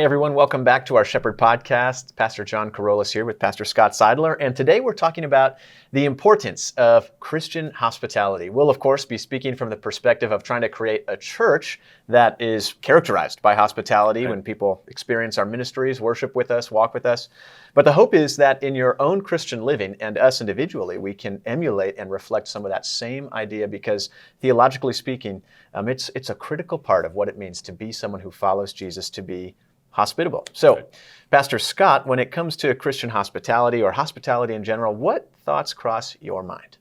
Hi, everyone. Welcome back to our Shepherd Podcast. Pastor John Karolus here with Pastor Scott Seidler. And today we're talking about the importance of Christian hospitality. We'll, of course, be speaking from the perspective of trying to create a church that is characterized by hospitality when people experience our ministries, worship with us, walk with us. But the hope is that in your own Christian living and us individually, we can emulate and reflect some of that same idea because theologically speaking, it's a critical part of what it means to be someone who follows Jesus, to be hospitable. So, Pastor Scott, when it comes to Christian hospitality or hospitality in general, what thoughts cross your mind?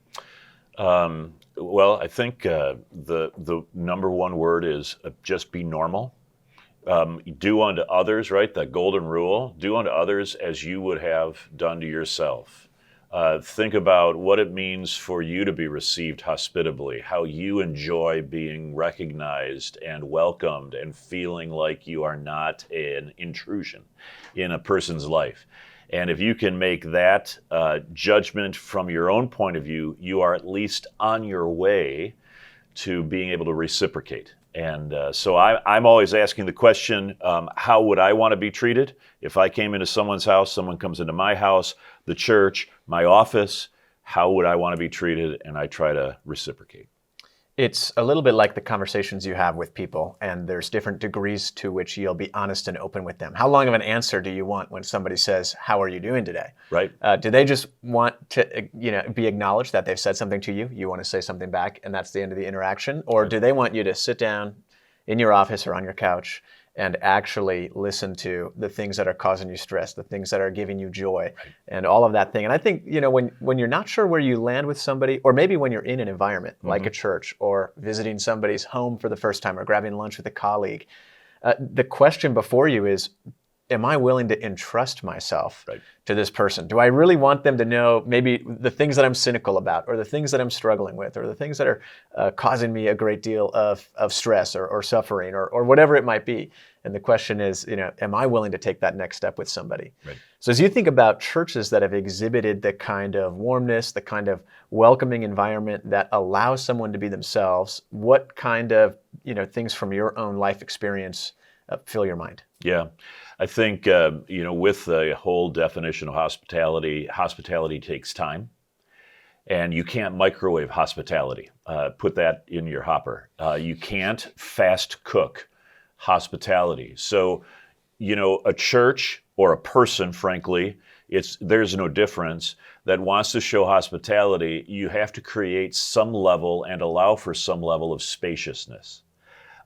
Well, I think the number one word is just be normal. Do unto others, right? The golden rule. Do unto others as you would have done to yourself. Think about what it means for you to be received hospitably, how you enjoy being recognized and welcomed and feeling like you are not an intrusion in a person's life. And if you can make that judgment from your own point of view, you are at least on your way to being able to reciprocate. And so I'm always asking the question, how would I want to be treated? If I came into someone's house, someone comes into my house, the church, my office, how would I want to be treated? And I try to reciprocate. It's a little bit like the conversations you have with people, and there's different degrees to which you'll be honest and open with them. How long of an answer do you want when somebody says, "How are you doing today?" Right. Do they just want to, be acknowledged that they've said something to you? You want to say something back, and that's the end of the interaction? Or do they want you to sit down in your office or on your couch and actually listen to the things that are causing you stress, the things that are giving you joy, and all of that thing? And I think, when you're not sure where you land with somebody, or maybe when you're in an environment like a church or visiting somebody's home for the first time or grabbing lunch with a colleague, the question before you is, am I willing to entrust myself to this person? Do I really want them to know maybe the things that I'm cynical about, or the things that I'm struggling with, or the things that are causing me a great deal of stress or suffering or whatever it might be? And the question is, am I willing to take that next step with somebody? Right. So as you think about churches that have exhibited the kind of warmness, the kind of welcoming environment that allows someone to be themselves, what kind of things from your own life experience fill your mind? Yeah. I think, with the whole definition of hospitality takes time, and you can't microwave hospitality. Put that in your hopper. You can't fast cook hospitality. So, a church or a person, frankly, there's no difference, that wants to show hospitality, you have to create some level and allow for some level of spaciousness.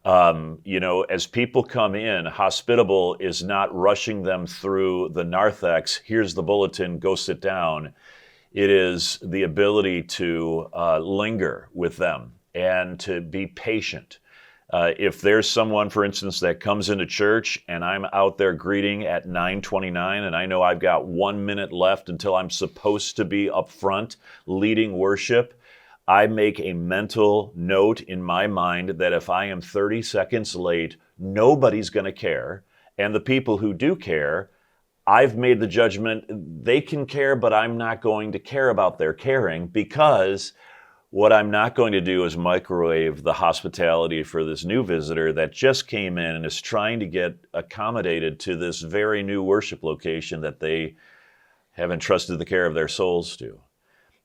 As people come in, hospitable is not rushing them through the narthex, here's the bulletin, go sit down. It is the ability to linger with them and to be patient. If there's someone, for instance, that comes into church and I'm out there greeting at 9:29 and I know I've got 1 minute left until I'm supposed to be up front leading worship, I make a mental note in my mind that if I am 30 seconds late, nobody's going to care. And the people who do care, I've made the judgment they can care, but I'm not going to care about their caring, because what I'm not going to do is microwave the hospitality for this new visitor that just came in and is trying to get accommodated to this very new worship location that they have entrusted the care of their souls to.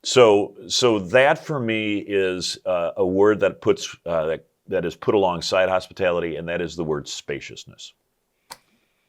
So that for me is a word that that is put alongside hospitality, and that is the word spaciousness.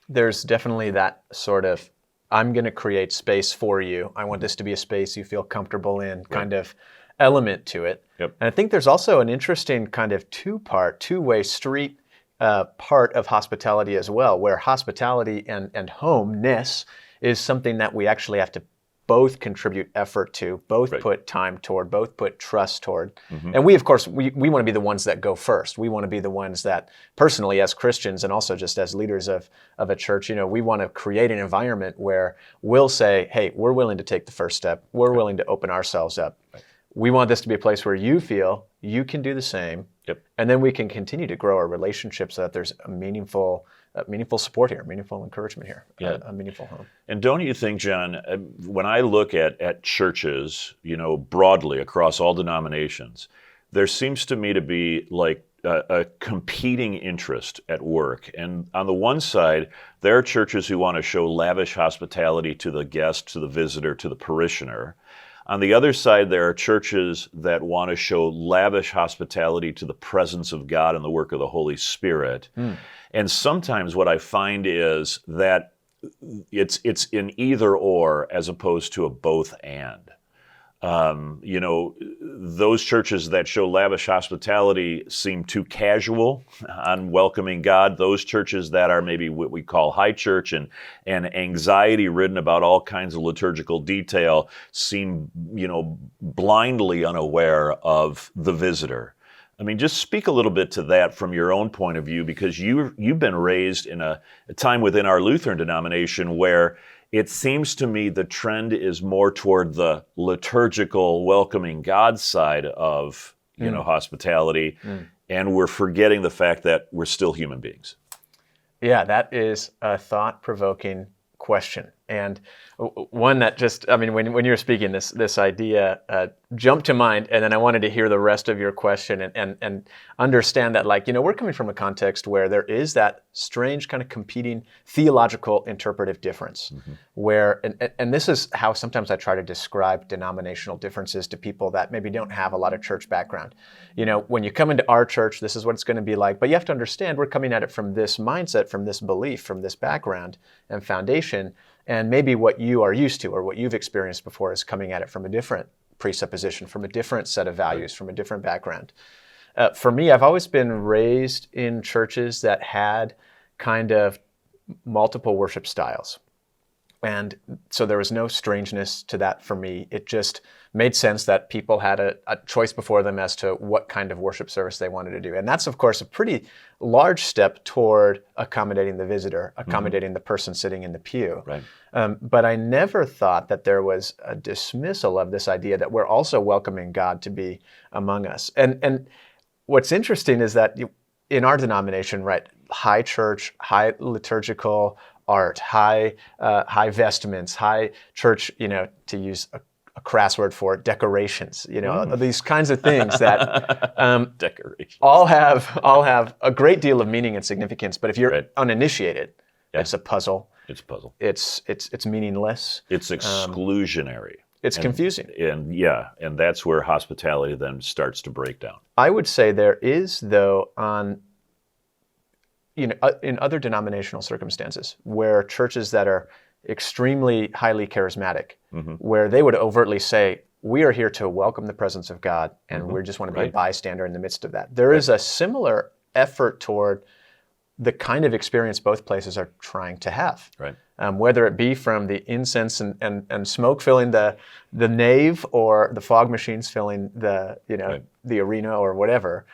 There's definitely that sort of, I'm going to create space for you. I want this to be a space you feel comfortable in, kind of element to it. Yep. And I think there's also an interesting kind of two-way street part of hospitality as well, where hospitality and homeness is something that we actually have to both contribute effort to, both put time toward, both put trust toward. And we, of course, we want to be the ones that go first. We want to be the ones that personally as Christians and also just as leaders of a church, we want to create an environment where we'll say, hey, we're willing to take the first step. We're willing to open ourselves up. We want this to be a place where you feel you can do the same. And then we can continue to grow our relationships so that there's a meaningful support here, meaningful encouragement here, a meaningful home. And don't you think, John, when I look at churches, broadly across all denominations, there seems to me to be like a competing interest at work. And on the one side, there are churches who want to show lavish hospitality to the guest, to the visitor, to the parishioner. On the other side, there are churches that want to show lavish hospitality to the presence of God and the work of the Holy Spirit. And sometimes what I find is that it's in either or as opposed to a both and. Those churches that show lavish hospitality seem too casual on welcoming God. Those churches that are maybe what we call high church and anxiety ridden about all kinds of liturgical detail seem, blindly unaware of the visitor. I mean, just speak a little bit to that from your own point of view, because you've been raised in a time within our Lutheran denomination where it seems to me the trend is more toward the liturgical, welcoming God side of, hospitality, and we're forgetting the fact that we're still human beings. Yeah, that is a thought-provoking question. And one that just, when you were speaking, this idea jumped to mind, and then I wanted to hear the rest of your question and understand that, we're coming from a context where there is that strange kind of competing theological interpretive difference, where, and this is how sometimes I try to describe denominational differences to people that maybe don't have a lot of church background. When you come into our church, this is what it's going to be like, but you have to understand we're coming at it from this mindset, from this belief, from this background and foundation. And maybe what you are used to or what you've experienced before is coming at it from a different presupposition, from a different set of values, from a different background. For me, I've always been raised in churches that had kind of multiple worship styles. And so there was no strangeness to that for me. It just made sense that people had a choice before them as to what kind of worship service they wanted to do. And that's, of course, a pretty large step toward accommodating the visitor, accommodating the person sitting in the pew. Right. But I never thought that there was a dismissal of this idea that we're also welcoming God to be among us. And what's interesting is that in our denomination, right, high church, high liturgical art, high vestments, high church, to use a crass word for it, decorations, these kinds of things that decorations all have a great deal of meaning and significance. But if you're uninitiated, it's a puzzle. It's a puzzle. It's meaningless. It's exclusionary. It's confusing. And that's where hospitality then starts to break down. I would say there is, though, in other denominational circumstances, where churches that are extremely highly charismatic, where they would overtly say, we are here to welcome the presence of God, and we just want to be a bystander in the midst of that. There is a similar effort toward the kind of experience both places are trying to have. Right. Whether it be from the incense and smoke filling the nave, or the fog machines filling the arena or whatever.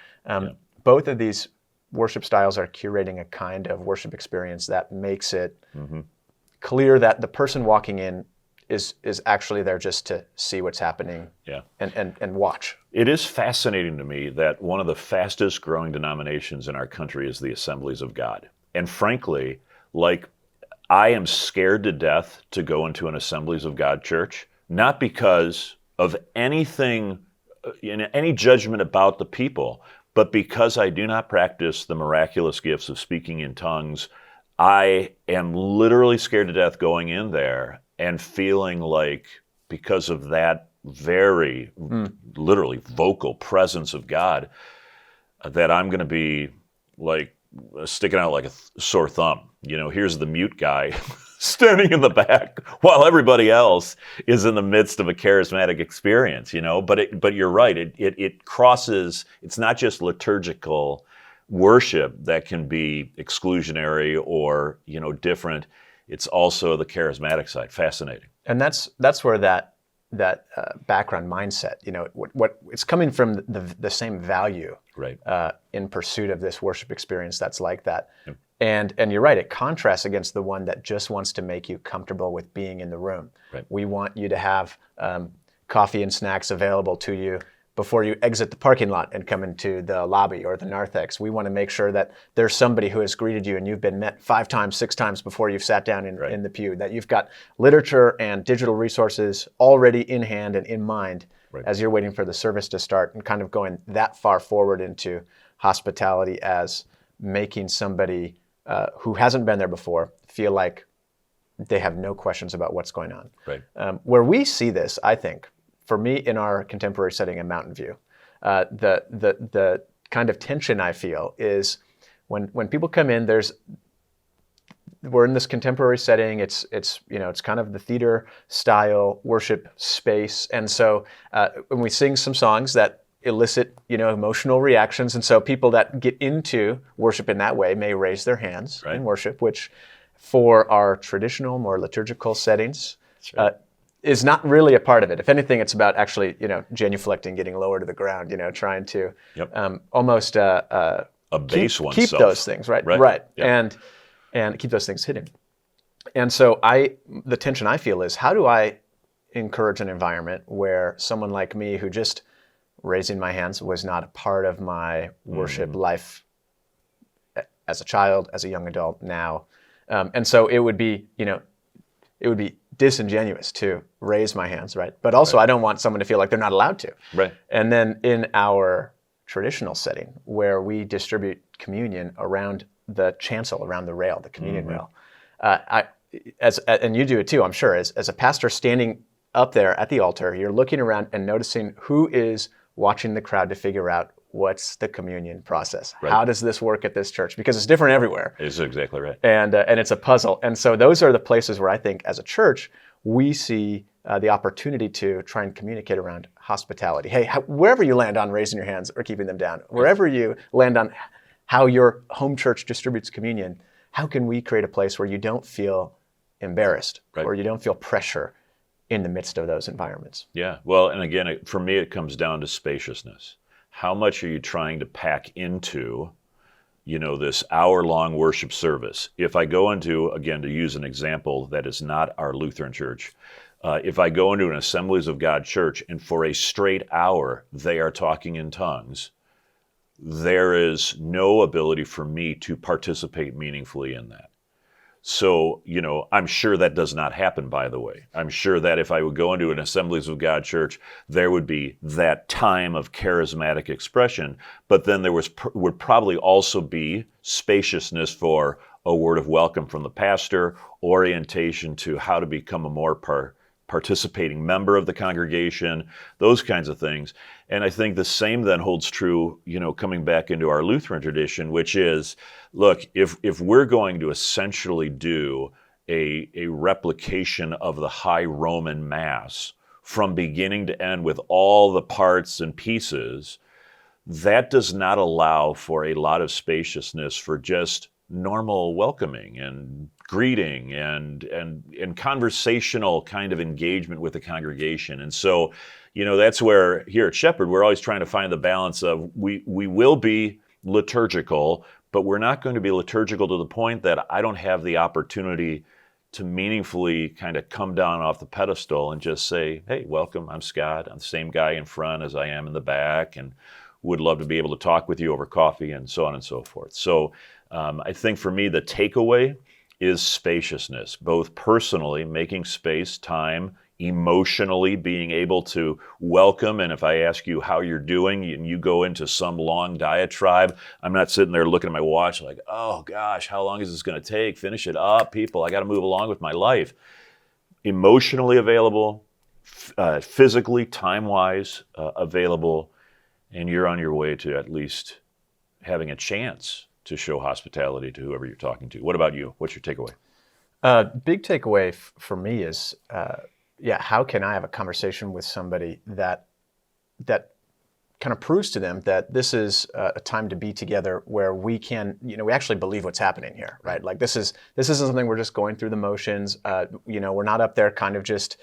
Both of these worship styles are curating a kind of worship experience that makes it clear that the person walking in is actually there just to see what's happening and watch. It is fascinating to me that one of the fastest growing denominations in our country is the Assemblies of God. And frankly, I am scared to death to go into an Assemblies of God church, not because of anything, any judgment about the people, but because I do not practice the miraculous gifts of speaking in tongues. I am literally scared to death going in there and feeling like, because of that very literally vocal presence of God, that I'm going to be sticking out like a sore thumb. Here's the mute guy standing in the back while everybody else is in the midst of a charismatic experience, but you're right. It crosses, it's not just liturgical worship that can be exclusionary or, different. It's also the charismatic side. Fascinating. And that's where that background mindset, what it's coming from the same value, right, in pursuit of this worship experience that's like that. Yep. And you're right, it contrasts against the one that just wants to make you comfortable with being in the room. Right. We want you to have coffee and snacks available to you before you exit the parking lot and come into the lobby or the narthex. We want to make sure that there's somebody who has greeted you and you've been met 5 times, 6 times before you've sat down in the pew, that you've got literature and digital resources already in hand and in mind as you're waiting for the service to start, and kind of going that far forward into hospitality as making somebody who hasn't been there before feel like they have no questions about what's going on. Right. Where we see this, I think, for me in our contemporary setting in Mountain View, the kind of tension I feel is when people come in, we're in this contemporary setting. It's kind of the theater style worship space, and so when we sing some songs that elicit emotional reactions, and so people that get into worship in that way may raise their hands in worship, which for our traditional, more liturgical settings is not really a part of it. If anything, it's about actually genuflecting, getting lower to the ground, trying to almost abase keep oneself. Those things right. Yep. And keep those things hidden. And so the tension I feel is, how do I encourage an environment where someone like me, who just raising my hands was not a part of my worship life as a child, as a young adult now, and so it would be disingenuous to raise my hands, right? But also, I don't want someone to feel like they're not allowed to. Right. And then in our traditional setting, where we distribute communion around the chancel, around the rail, the communion rail, and you do it too, I'm sure. As a pastor standing up there at the altar, you're looking around and noticing who is watching the crowd to figure out what's the communion process. Right. How does this work at this church? Because it's different everywhere. It's exactly right. And it's a puzzle. And so those are the places where I think, as a church, we see the opportunity to try and communicate around hospitality. Hey, wherever you land on raising your hands or keeping them down, wherever you land on how your home church distributes communion, how can we create a place where you don't feel embarrassed or you don't feel pressure in the midst of those environments? Yeah. Well, and again, for me, it comes down to spaciousness. How much are you trying to pack into, this hour-long worship service? If I go into, again, to use an example that is not our Lutheran church, if I go into an Assemblies of God church and for a straight hour they are talking in tongues, there is no ability for me to participate meaningfully in that. So, I'm sure that does not happen, by the way. I'm sure that if I would go into an Assemblies of God church, there would be that time of charismatic expression, but then there would probably also be spaciousness for a word of welcome from the pastor, orientation to how to become a more participating member of the congregation, those kinds of things. And I think the same then holds true, coming back into our Lutheran tradition, which is, look, if we're going to essentially do a replication of the high Roman Mass from beginning to end with all the parts and pieces, that does not allow for a lot of spaciousness for just normal welcoming and greeting and conversational kind of engagement with the congregation. And so, that's where here at Shepherd, we're always trying to find the balance of we will be liturgical, but we're not going to be liturgical to the point that I don't have the opportunity to meaningfully kind of come down off the pedestal and just say, hey, welcome, I'm Scott. I'm the same guy in front as I am in the back, and would love to be able to talk with you over coffee and so on and so forth. So I think for me, the takeaway is spaciousness, both personally, making space, time, emotionally being able to welcome. And if I ask you how you're doing and you go into some long diatribe, I'm not sitting there looking at my watch like, oh gosh, how long is this going to take? Finish it up, people. I got to move along with my life. Emotionally available, physically, time-wise available, and you're on your way to at least having a chance to show hospitality to whoever you're talking to. What about you? What's your takeaway? Big takeaway for me is, how can I have a conversation with somebody that kind of proves to them that this is a time to be together where we can, we actually believe what's happening here, right? Like this isn't something we're just going through the motions. We're not up there kind of just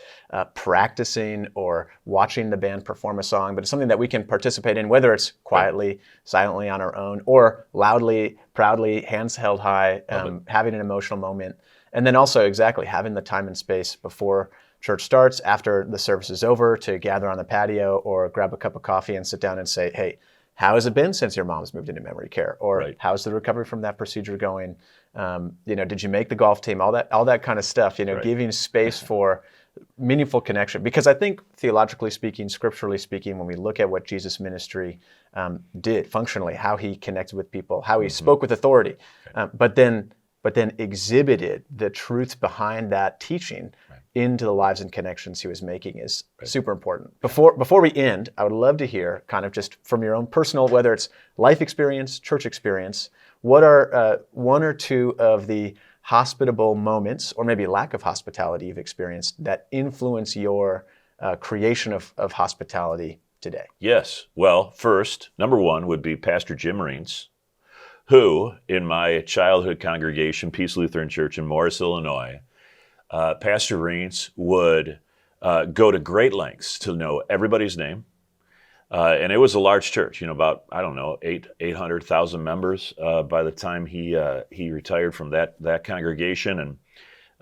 practicing or watching the band perform a song, but it's something that we can participate in, whether it's quietly, silently on our own, or loudly, proudly, hands held high, having an emotional moment. And then also having the time and space before church starts, after the service is over, to gather on the patio or grab a cup of coffee and sit down and say, hey, how has it been since your mom's moved into memory care? Or how's the recovery from that procedure going? Did you make the golf team? All that kind of stuff, giving space for meaningful connection. Because I think theologically speaking, scripturally speaking, when we look at what Jesus' ministry did functionally, how he connected with people, how he spoke with authority, but then exhibited the truths behind that teaching into the lives and connections he was making is super important. Before we end, I would love to hear, kind of just from your own personal, whether it's life experience, church experience, what are one or two of the hospitable moments, or maybe lack of hospitality you've experienced, that influence your creation of hospitality today? Yes. Well, first, number one would be Pastor Jim Reens, who, in my childhood congregation, Peace Lutheran Church in Morris, Illinois, Pastor Reens would go to great lengths to know everybody's name. And it was a large church, about, 800,000 members by the time he retired from that congregation.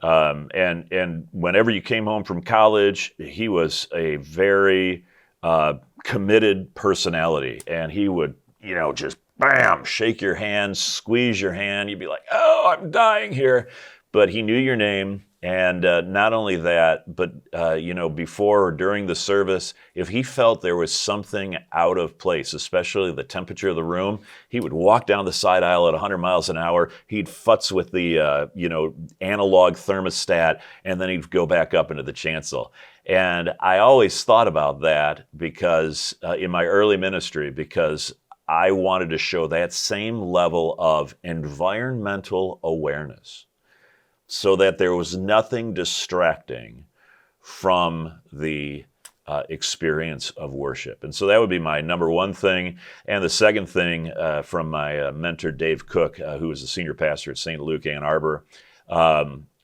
And whenever you came home from college, he was a very committed personality. And he would, just bam, shake your hand, squeeze your hand. You'd be like, oh, I'm dying here. But he knew your name. And not only that, but, before or during the service, if he felt there was something out of place, especially the temperature of the room, he would walk down the side aisle at 100 miles an hour. He'd futz with the, analog thermostat, and then he'd go back up into the chancel. And I always thought about that because in my early ministry, because I wanted to show that same level of environmental awareness, so that there was nothing distracting from the experience of worship. And so that would be my number one thing. And the second thing from my mentor, Dave Cook, who was the senior pastor at St. Luke, Ann Arbor.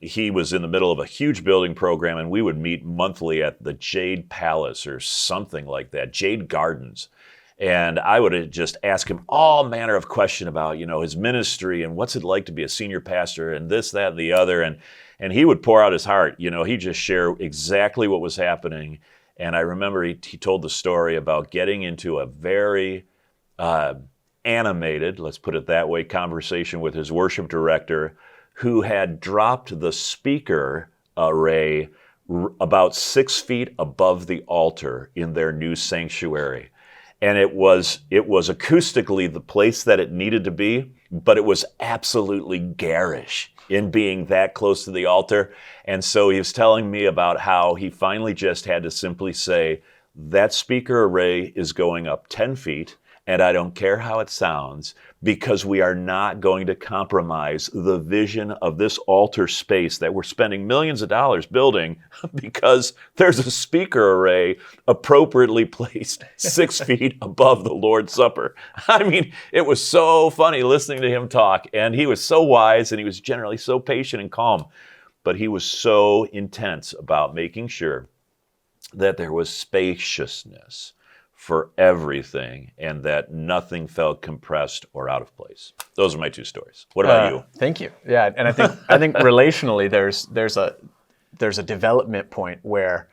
He was in the middle of a huge building program, and we would meet monthly at the Jade Palace or something like that, Jade Gardens. And I would just ask him all manner of question about, his ministry and what's it like to be a senior pastor and this, that, and the other. And he would pour out his heart. He'd just share exactly what was happening. And I remember he told the story about getting into a very animated, let's put it that way, conversation with his worship director, who had dropped the speaker array about 6 feet above the altar in their new sanctuary. And it was acoustically the place that it needed to be, but it was absolutely garish in being that close to the altar. And so he was telling me about how he finally just had to simply say, that speaker array is going up 10 feet, and I don't care how it sounds, because we are not going to compromise the vision of this altar space that we're spending millions of dollars building, because there's a speaker array appropriately placed 6 feet above the Lord's Supper. I mean, it was so funny listening to him talk, and he was so wise, and he was generally so patient and calm, but he was so intense about making sure that there was spaciousness for everything, and that nothing felt compressed or out of place. Those are my two stories. What about you? Thank you. Yeah, and I think relationally, there's a development point where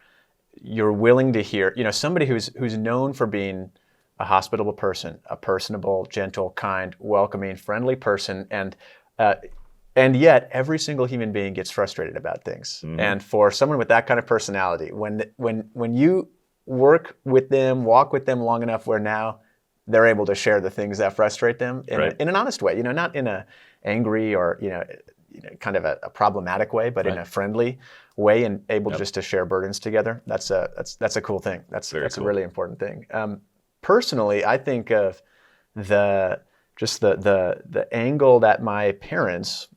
you're willing to hear, somebody who's known for being a hospitable person, a personable, gentle, kind, welcoming, friendly person, and yet every single human being gets frustrated about things. Mm-hmm. And for someone with that kind of personality, when you work with them, walk with them long enough where now they're able to share the things that frustrate them in an honest way, not in a angry or, kind of a problematic way, but in a friendly way, and able just to share burdens together. That's a cool thing. That's cool. A really important thing. Personally, I think of the angle that my parents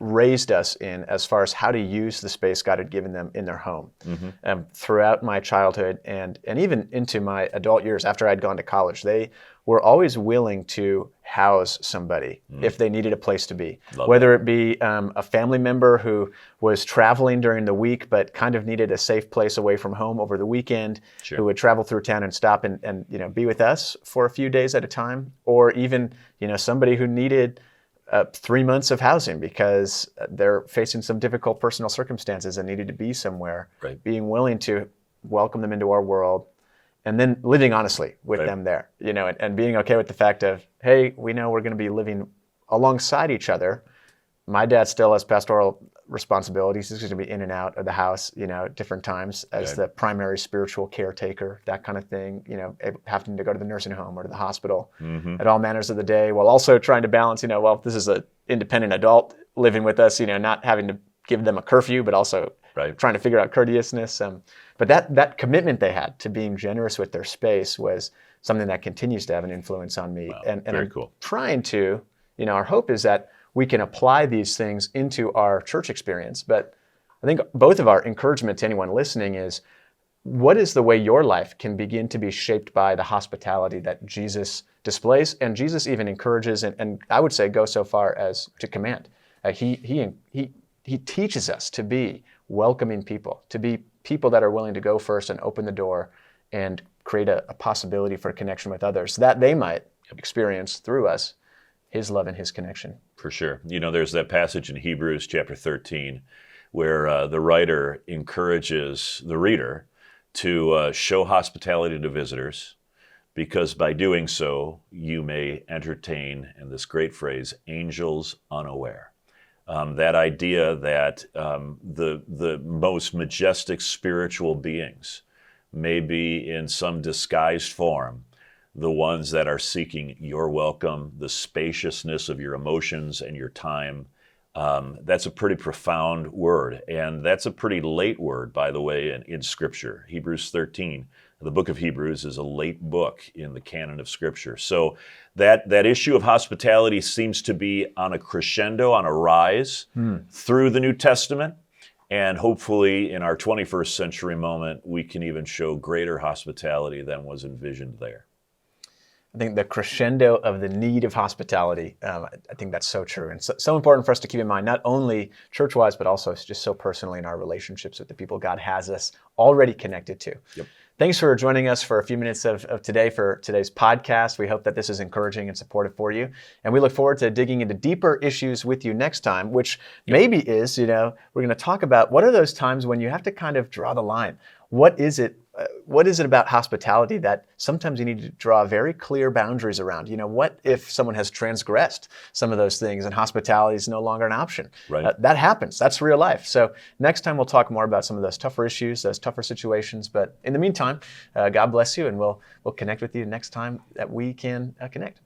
raised us in, as far as how to use the space God had given them in their home. Mm-hmm. Throughout my childhood and even into my adult years after I'd gone to college, they were always willing to house somebody if they needed a place to be. Whether it be a family member who was traveling during the week but kind of needed a safe place away from home over the weekend, who would travel through town and stop and be with us for a few days at a time, or even somebody who needed 3 months of housing because they're facing some difficult personal circumstances and needed to be somewhere, being willing to welcome them into our world, and then living honestly with them there, and being okay with the fact of, hey, we know we're going to be living alongside each other. My dad still has pastoral responsibilities. He's going to be in and out of the house, at different times as the primary spiritual caretaker, that kind of thing, having to go to the nursing home or to the hospital at all manners of the day, while also trying to balance, well, this is an independent adult living with us, not having to give them a curfew, but also trying to figure out courteousness. But that commitment they had to being generous with their space was something that continues to have an influence on me. Wow, and very I'm cool. trying to, our hope is that we can apply these things into our church experience. But I think both of our encouragement to anyone listening is, what is the way your life can begin to be shaped by the hospitality that Jesus displays? And Jesus even encourages, and I would say go so far as to command. He teaches us to be welcoming people, to be people that are willing to go first and open the door and create a possibility for connection with others, that they might experience through us his love and his connection. For sure. There's that passage in Hebrews chapter 13 where the writer encourages the reader to show hospitality to visitors, because by doing so, you may entertain, and this great phrase, angels unaware. That idea that the most majestic spiritual beings may be in some disguised form the ones that are seeking your welcome, the spaciousness of your emotions and your time. That's a pretty profound word, and that's a pretty late word, by the way, in Scripture. Hebrews 13, the book of Hebrews, is a late book in the canon of Scripture. So that issue of hospitality seems to be on a crescendo, on a rise through the New Testament, and hopefully in our 21st century moment, we can even show greater hospitality than was envisioned there. I think the crescendo of the need of hospitality, I think that's so true, and so important for us to keep in mind, not only church-wise, but also just so personally in our relationships with the people God has us already connected to. Yep. Thanks for joining us for a few minutes of today for today's podcast. We hope that this is encouraging and supportive for you, and we look forward to digging into deeper issues with you next time, which maybe is, we're going to talk about what are those times when you have to kind of draw the line. What is it about hospitality that sometimes you need to draw very clear boundaries around? What if someone has transgressed some of those things and hospitality is no longer an option? Right. That happens. That's real life. So next time we'll talk more about some of those tougher issues, those tougher situations. But in the meantime, God bless you, and we'll connect with you next time that we can connect.